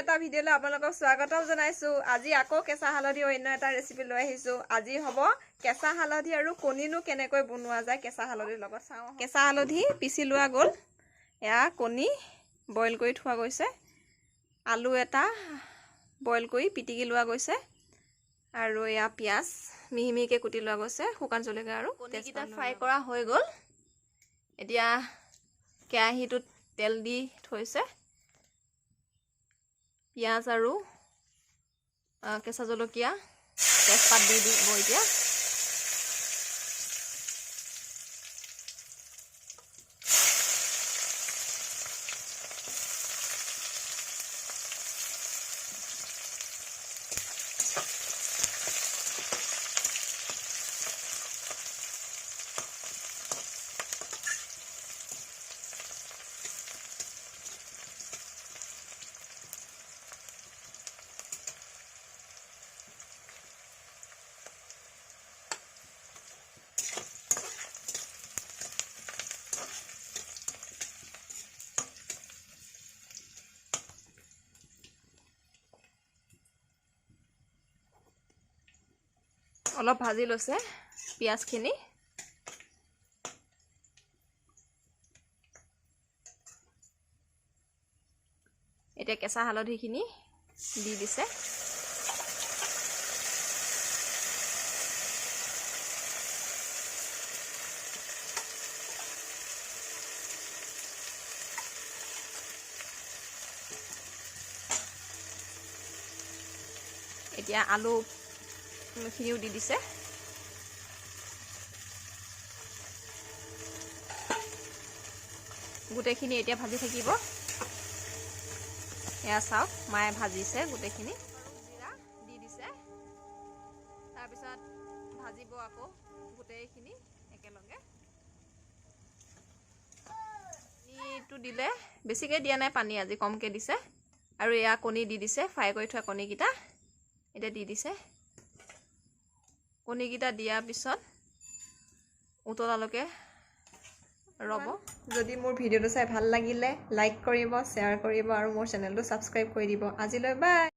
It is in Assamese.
এটা ভিডিঅ'লৈ আপোনালোকক স্বাগতম জনাইছো। আজি আকৌ কেঁচা হালধি অন্য এটা ৰেচিপি লৈ আহিছো। আজি হ'ব কেঁচা হালধি আৰু কণীনো কেনেকৈ বনোৱা যায় কেঁচা হালধিৰ লগত চাওঁ। কেঁচা হালধি পিচি লোৱা গ'ল, এয়া কণী বইল কৰি থোৱা গৈছে, আলু এটা বইল কৰি পিটিকি লোৱা গৈছে, আৰু এয়া পিঁয়াজ মিহি মিহিকৈ কুটি লোৱা গৈছে, শুকান জলকীয়া আৰু কণীকেইটা ফ্ৰাই কৰা হৈ গ'ল। এতিয়া কেৰাহীটোত তেল দি থৈছে, পিঁয়াজ আৰু কেঁচা জলকীয়া তেজপাত দি দিব। এতিয়া অলপ ভাজি লৈছে পিঁয়াজখিনি। এতিয়া কেঁচা হালধিখিনি দি দিছে। এতিয়া আলু খিনিও দি দিছে। গোটেইখিনি এতিয়া ভাজি থাকিব। এয়া চাওক, মায়ে ভাজিছে গোটেইখিনি। জিৰা দি দিছে, তাৰপিছত ভাজিব আকৌ গোটেইখিনি একেলগে। পানীটো দিলে বেছিকৈ দিয়া নাই, পানী আজি কমকৈ দিছে। আৰু এয়া কণী দি দিছে, ফ্ৰাই কৰি থোৱা কণীকেইটা এতিয়া দি দিছে। কণীকেইটা দিয়াৰ পিছত উতলালৈকে ৰ'ব। যদি মোৰ ভিডিঅ'টো চাই ভাল লাগিলে লাইক কৰিব, শ্বেয়াৰ কৰিব আৰু মোৰ চেনেলটো ছাবস্ক্ৰাইব কৰি দিব। আজিলৈ বাই।